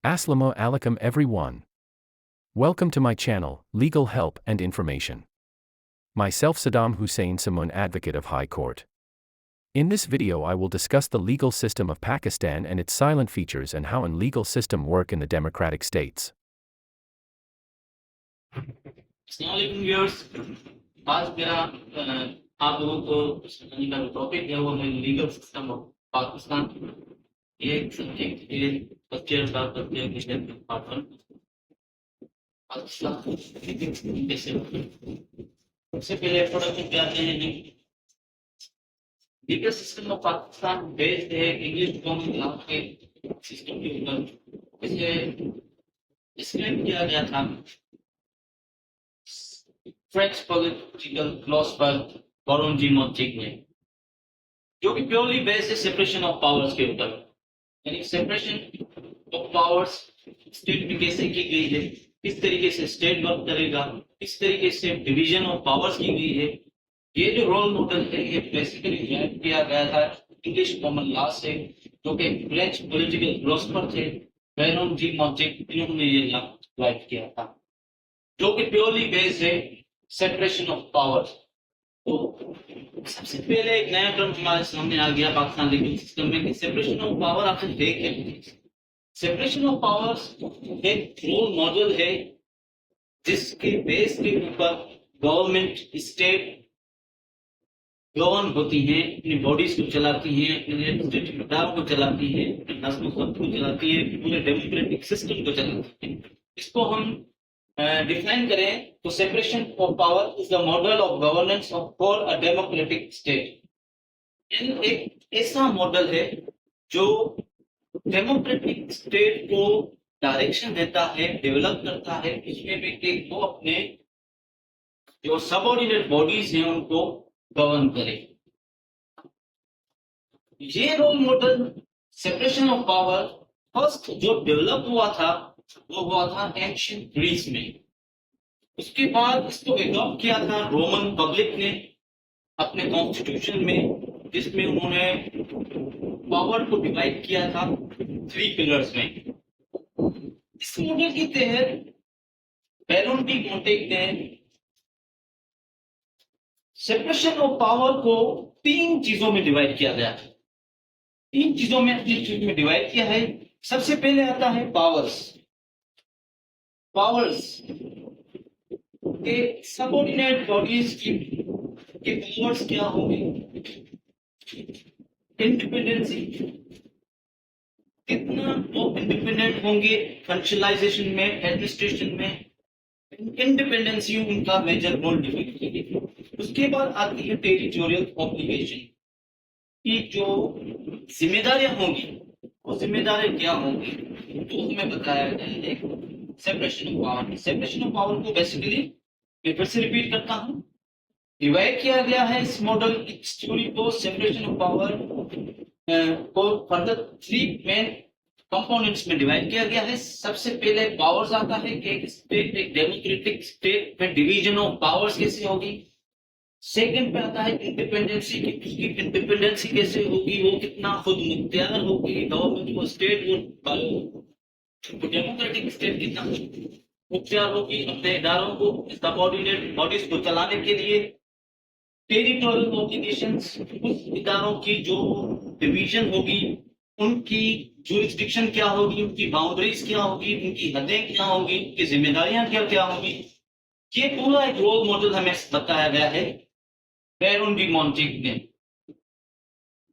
Assalamu alaikum everyone. Welcome to my channel, Legal Help and Information. Myself Saddam Hussein Samun, advocate of High Court. In this video I will discuss the legal system of Pakistan and its silent features and how an legal system work in the democratic states. अस्सलामुअलैकुम viewers. आज मेरा आप लोगों को समझाने का topic है वो है लीगल सिस्टम ऑफ पाकिस्तान। ये एक सब्जेक्ट है फर्स्ट ईयर का विषय पार्ट 1 पाकिस्तान लीगल सिस्टम कैसे होता है। सबसे पहले इंट्रोडक्शन पे आते हैं। Legal system of Pakistan based है इंग्लिश कॉमन लॉ के सिस्टम के ऊपर। इसे डिस्क्राइब किया गया था फ्रेंच पॉलिटिकल फिलोसोफर बॉरोन जी मॉन्टेग ने, जो कि प्योरली बेस्ड है सेपरेशन ऑफ पावर्स के ऊपर। यानी सेपरेशन ऑफ पावर्स स्टेट में कैसे की गई है, किस तरीके से स्टेट वर्क करेगा, किस तरीके से डिवीजन ऑफ पावर्स की गई है। ये जो रोल मॉडल है ये बेसिकली ड्राइव किया गया था इंग्लिश कॉमन लॉ से, जो कि फ्रेंच पॉलिटिकल फिलोसोफर थे बॉरोन जी मॉन्टेग, इन्होंने ये लॉ ड्राइव किया था, जो कि प्योरली बेस्ड है सेपरेशन ऑफ पावर। तो सबसे पहले एक नया टर्म हमारे सामने आ गया पाकिस्तान लीगल सिस्टम में कि सेपरेशन ऑफ पावर आखिर है क्या। सेपरेशन ऑफ पावर्स एक रोल मॉडल है जिसके बेस के ऊपर गवर्नमेंट स्टेट गवर्न होती है, अपनी बॉडीज को चलाती है, अपने एडमिनिस्ट्रेटिव इदारों को चलाती है, अपने नस्ल को चलाती है, पूरे डेमोक्रेटिक सिस्टम को चलाती है। इसको हम डिफाइन करें तो separation of power is the model of governance of for a democratic state. एक ऐसा मॉडल है जो डेमोक्रेटिक स्टेट को डायरेक्शन देता है, डेवलप करता है, इसमें भी कि वो अपने जो सबऑर्डिनेट बॉडीज हैं उनको गवर्न करे। ये role model separation of power first जो डेवलप हुआ था वो हुआ था एंशिएंट ग्रीस में। उसके बाद इसको एडॉप्ट किया था रोमन पब्लिक ने अपने कॉन्स्टिट्यूशन में, जिसमें उन्होंने पावर को डिवाइड किया था 3 पिलर्स में। इस मॉडल के तहत बॉरोन डी मॉन्टेग ने सेपरेशन ऑफ पावर को 3 चीजों में डिवाइड किया गया था। 3 चीजों में डिवाइड किया है। सबसे पहले आता है पावर्स के सबऑर्डिनेट बॉडीज की पावर्स क्या होंगे। इंडिपेंडेंसी, कितना वो इंडिपेंडेंट होंगे फंक्शनलाइजेशन में, एडमिनिस्ट्रेशन में। इंडिपेंडेंसी उनका मेजर रोल डिफाइन करेगी। उसके बाद आती है टेरिटोरियल ऑब्लिगेशन की जो जिम्मेदारियां होंगी, वो जिम्मेदारियां क्या होंगी तो हमें बताया गया है separation of power. Separation of power को बेसिकली मैं फिर से रिपीट करता हूं, डिवाइड किया गया है इस मॉडल इस थ्योरी को, सेपरेशन ऑफ पावर को फर्दर 3 मेन कंपोनेंट्स में डिवाइड किया गया है। सबसे पहले पावर्स आता है कि एक स्टेट, एक डेमोक्रेटिक स्टेट में डिवीजन ऑफ पावर्स कैसे होगी। सेकंड पे आता है इंडिपेंडेंसी की, उसकी इंडिपेंडेंसी कैसे होगी, वो कितना खुद मुख्तियार होगी, गवर्नमेंट को स्टेट वो डेमोक्रेटिक स्टेट कितना मुख्तियार होगी अपने इदारों को, सबऑर्डिनेट बॉडीज को चलाने के लिए। टेरिटोरियल ऑब्लिगेशंस, उस इदारों की जो डिवीजन होगी उनकी जुरिस्डिक्शन क्या होगी, उनकी बाउंड्रीज क्या होगी, उनकी हदें क्या होगी, उनकी जिम्मेदारियां क्या क्या होगी। ये पूरा एक रोल मॉडल हमें बताया गया है बॉरोन डी मॉन्टेग ने।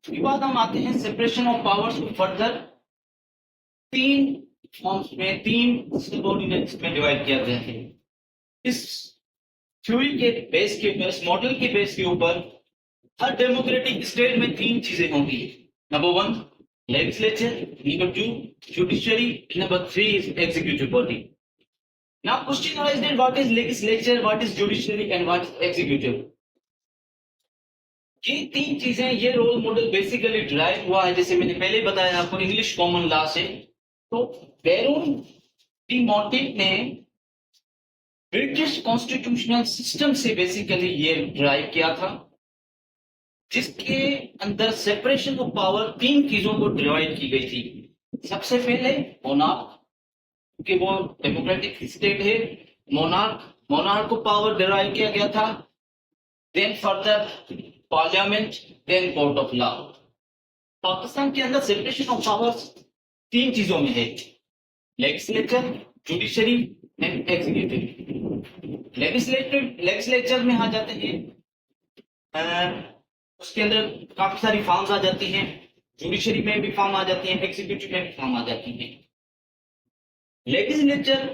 उसके बाद हम आते हैं सेपरेशन ऑफ पावर्स को फर्दर 3 फॉर्म्स में, 3 सबऑर्डिनेट्स में डिवाइड किया गया है। इस थ्योरी के बेस के ऊपर, इस मॉडल के बेस के ऊपर हर डेमोक्रेटिक स्टेट में 3 चीजें होंगी। Number 1 legislature, number 2 judiciary, number 3 is executive body. Now question arises, what is legislature, what is judiciary and what is executive? ये 3 चीजें, ये रोल मॉडल बेसिकली ड्राइव हुआ है, जैसे मैंने पहले बताया आपको, इंग्लिश कॉमन लॉ से। तो बॉरोन डी मॉन्टेग ने ब्रिटिश कॉन्स्टिट्यूशनल सिस्टम से बेसिकली ये ड्राइव किया था, जिसके अंदर सेपरेशन ऑफ पावर 3 चीजों को डिवाइड की गई थी। सबसे पहले मोनार्क, क्योंकि वो डेमोक्रेटिक स्टेट है। मोनार्क को पावर डिराइव किया गया था, then further parliament, then court of law. Pakistan के अंदर सेपरेशन ऑफ पावर्स तीन चीजों में है, legislature, judiciary and executive. Legislature में आ जाते हैं, उसके अंदर काफी सारी फॉर्म्स आ जाती हैं, जुडिशरी में भी फॉर्म आ जाती हैं, एग्जीक्यूटिव में भी फॉर्म आ जाती हैं। लेजिस्लेचर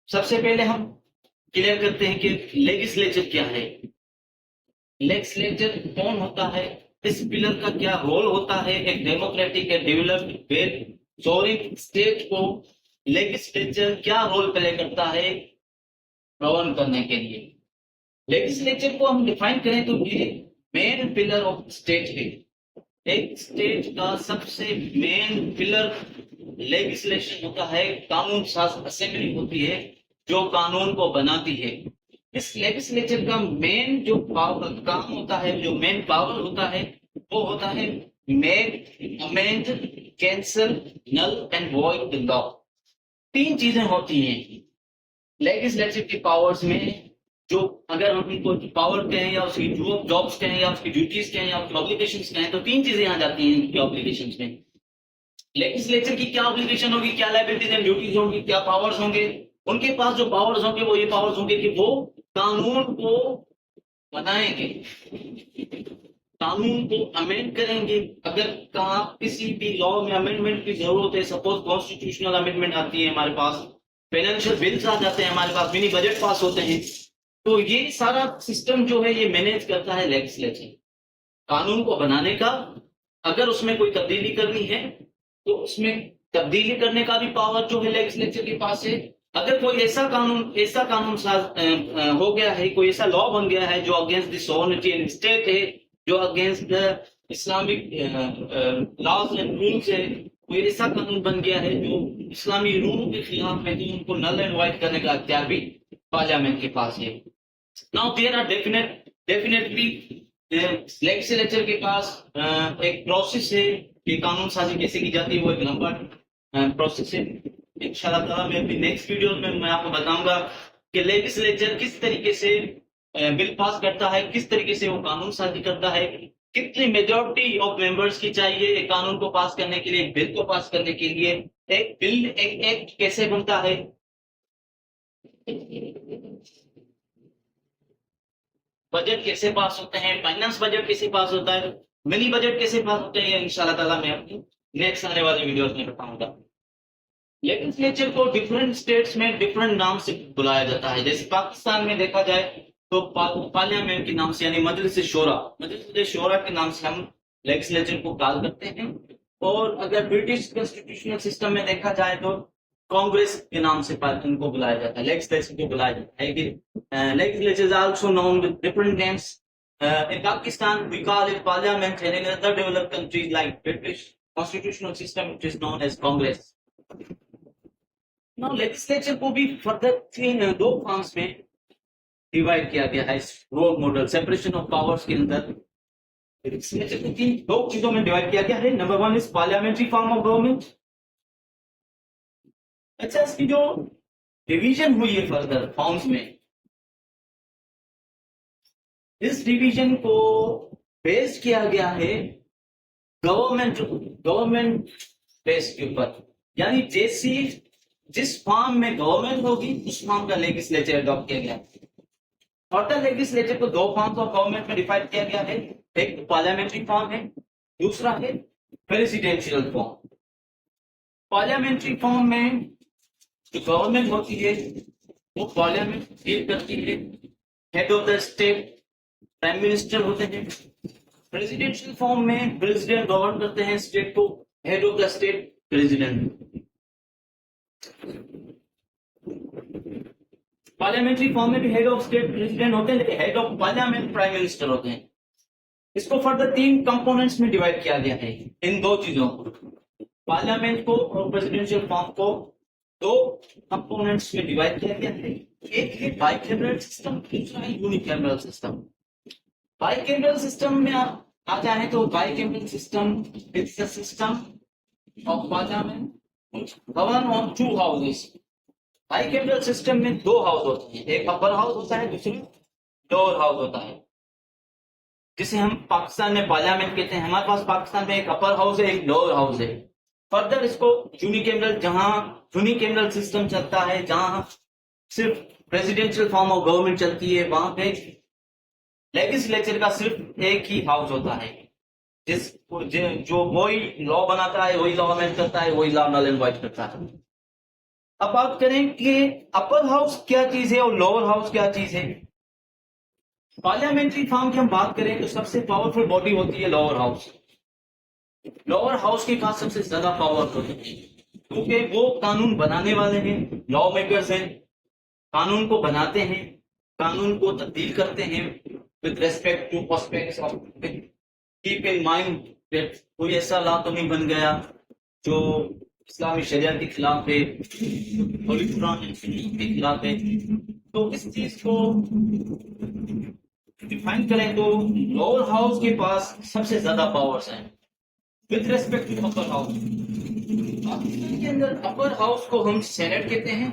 सबसे पहले हम क्लियर करते हैं कि लेजिस्लेचर क्या है। लेजिस्लेचर कौन होता है, इस पिलर का क्या रोल होता है एक democratic and developed well sovereign state को लेजिस्लेचर क्या रोल प्ले करता है गवर्न करने के लिए। लेजिस्लेचर को हम डिफाइन करें तो ये मेन पिलर ऑफ स्टेट है। एक स्टेट का सबसे मेन पिलर लेजिस्लेशन होता है, कानून साज असेंबली होती है जो कानून को बनाती है। इस लेजिस्लेचर का मेन जो काम होता है, जो मेन पावर होता है, वो होता है make, amend, cancel, null and void the law. तीन चीजें होती हैं लेजिस्लेटिव की पावर्स में, जो अगर हम उनको पावर कहें या उसकी जॉब्स कहें या उसकी ड्यूटीज कहें या उसकी ऑब्लिगेशंस कहें, तो तीन चीजें आ जाती हैं इनकी ऑब्लिगेशंस में। लेजिस्लेचर की क्या ऑब्लिगेशन होगी, क्या लायबिलिटीज एंड ड्यूटीज होंगी, क्या पावर्स होंगे। उनके पास जो पावर्स होंगे वो ये पावर्स होंगे कि वो कानून को बनाएंगे, कानून को अमेंड करेंगे। अगर कहा किसी भी लॉ में अमेंडमेंट की जरूरत है, सपोज कॉन्स्टिट्यूशनल अमेंडमेंट आती है हमारे पास, फाइनेंशियल बिल्स आ जाते हैं हमारे पास, मिनी बजट पास होते हैं, तो ये सारा सिस्टम जो है ये मैनेज करता है लेजिस्लेचर। कानून को बनाने का, अगर उसमें कोई तब्दीली करनी है तो उसमें तब्दीली करने का भी पावर जो है लेजिस्लेचर के पास है। अगर कोई ऐसा कानून हो गया है, कोई ऐसा लॉ बन गया है जो against the sovereignty and state है, जो against the Islamic laws and rules है, कोई ऐसा कानून बन गया है जो इस्लामी रूल के खिलाफ है, तो उनको नल एंड वाइड करने का अख्तियार भी पार्लियामेंट के पास है। Now there are definitely legislature के पास एक प्रोसेस है कि कानून साजी कैसे की जाती है, वो एक लंबा प्रोसेस है। इंशाल्लाह ताला मैं अपनी नेक्स्ट वीडियो में मैं आपको बताऊंगा कि लेजिस्लेचर किस तरीके से बिल पास करता है, किस तरीके से वो कानून साजी करता है, कितनी मेजॉरिटी ऑफ मेंबर्स की चाहिए एक कानून को पास करने के लिए, बिल को पास करने के लिए। एक बिल, एक एक्ट कैसे बनता है, बजट कैसे पास होते हैं, फाइनेंस बजट कैसे पास होता है, मिनी बजट कैसे पास होते हैं, इंशाल्लाह ताला मैं अपनी नेक्स्ट आने वाली वीडियोस में बताऊंगा। लेजिस्लेचर को डिफरेंट स्टेट्स में डिफरेंट नाम से बुलाया जाता है। जैसे पाकिस्तान में देखा जाए तो पार्लियामेंट के नाम से, यानी मजलिस शोरा के नाम से हम लेजिस्लेचर को कॉल करते हैं। और अगर ब्रिटिश कॉन्स्टिट्यूशनल सिस्टम में देखा जाए तो कांग्रेस के नाम से इनको बुलाया जाता है, लेजिस्लेचर को बुलाया जाता है। Legislature is also known with different names. In Pakistan, we call it parliament, and in other developed countries like British constitutional system, it is known as Congress. Now, legislature को भी फर्दर दो forms में divide किया गया है। Role model separation of powers के अंदर legislature को दो चीजों में डिवाइड किया गया है। Number one is parliamentary form of government. अच्छा, इसकी जो डिवीजन हुई है फर्दर फॉर्म्स में, इस डिवीजन को बेस किया गया है गवर्नमेंट बेस के ऊपर। यानी जिस फॉर्म में गवर्नमेंट होगी उस फॉर्म का लेजिस्लेचर अडॉप्ट किया गया। टोटल लेजिस्लेचर को दो फॉर्म्स ऑफ गवर्नमेंट में डिफाइन किया गया है, एक पार्लियामेंट्री फॉर्म है, दूसरा है प्रेसिडेंशियल फॉर्म। पार्लियामेंट्री फॉर्म में जो गवर्नमेंट होती है वो पार्लियामेंट डील करती है, head of the state prime minister होते हैं। प्रेसिडेंशियल फॉर्म में प्रेसिडेंट गवर्न करते हैं स्टेट को, head of the state president. Parliamentary form में भी हेड ऑफ स्टेट प्रेसिडेंट होते हैं, लेकिन head of parliament prime minister होते हैं। इसको फर्दर तीन कंपोनेंट्स में डिवाइड किया गया है, इन दो चीजों को, पार्लियामेंट को और प्रेसिडेंशियल फॉर्म को दो कंपोनेंट्स में डिवाइड किया गया है। एक है बाइकैमरल सिस्टम, दूसरा है यूनिकैमरल सिस्टम। बाइकैमरल सिस्टम में आप आ जाए तो bicameral system is the system of parliament which govern on two houses, bicameral system में दो हाउस होते हैं, एक अपर हाउस होता है, दूसरा लोअर हाउस होता है, जिसे हम पाकिस्तान में पार्लियामेंट कहते हैं। हमारे पास पाकिस्तान में एक अपर हाउस है, एक लोअर हाउस है। फर्दर इसको यूनिकैमरल, जहां यूनिकैमरल सिस्टम चलता है, जहां सिर्फ प्रेसिडेंशियल फॉर्म ऑफ गवर्नमेंट चलती है, वहां पे लेजिस्लेचर का सिर्फ एक ही हाउस होता है, जो वही लॉ बनाता है, वही लॉ अमेंड करता है, वही लॉ नल एंड वॉइड करता है। अब बात करें कि अपर हाउस क्या चीज है और लोअर हाउस क्या चीज है। पार्लियामेंट्री फॉर्म की हम बात करें तो सबसे पावरफुल बॉडी होती है लोअर हाउस। लोअर हाउस के पास सबसे ज्यादा पावर होती है, क्योंकि वो कानून बनाने वाले हैं, लॉ मेकर्स हैं, कानून को बनाते हैं, कानून को तब्दील करते हैं with respect to prospects of, keep in mind that कोई ऐसा लॉ तो नहीं बन गया जो इस्लामी शरियत के खिलाफ है, होली कुरान के खिलाफ है। तो इस चीज को डिफाइन करें तो लोअर हाउस के पास सबसे ज्यादा पावर्स हैं with respect to upper house. Pakistan के अंदर अपर हाउस को हम सेनेट कहते हैं,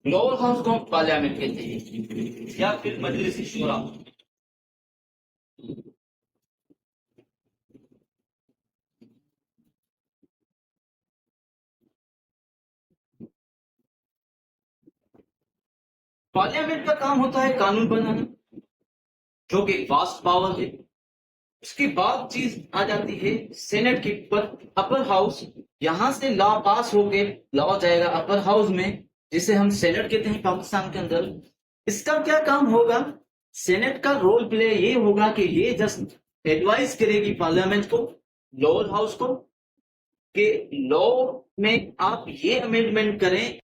लोअर हाउस को हम पार्लियामेंट कहते हैं या फिर मजलिस शूरा। पार्लियामेंट का काम होता है कानून बनाना, जो कि वास्ट पावर है। उसके बाद चीज आ जाती है सेनेट के ऊपर, अपर हाउस। यहां से लॉ पास होके लॉ जाएगा अपर हाउस में, जिसे हम सेनेट कहते हैं पाकिस्तान के अंदर। इसका क्या काम होगा? सेनेट का रोल प्ले ये होगा कि ये जस्ट एडवाइस करेगी पार्लियामेंट को, लोअर हाउस को, कि लॉ में आप ये अमेंडमेंट करें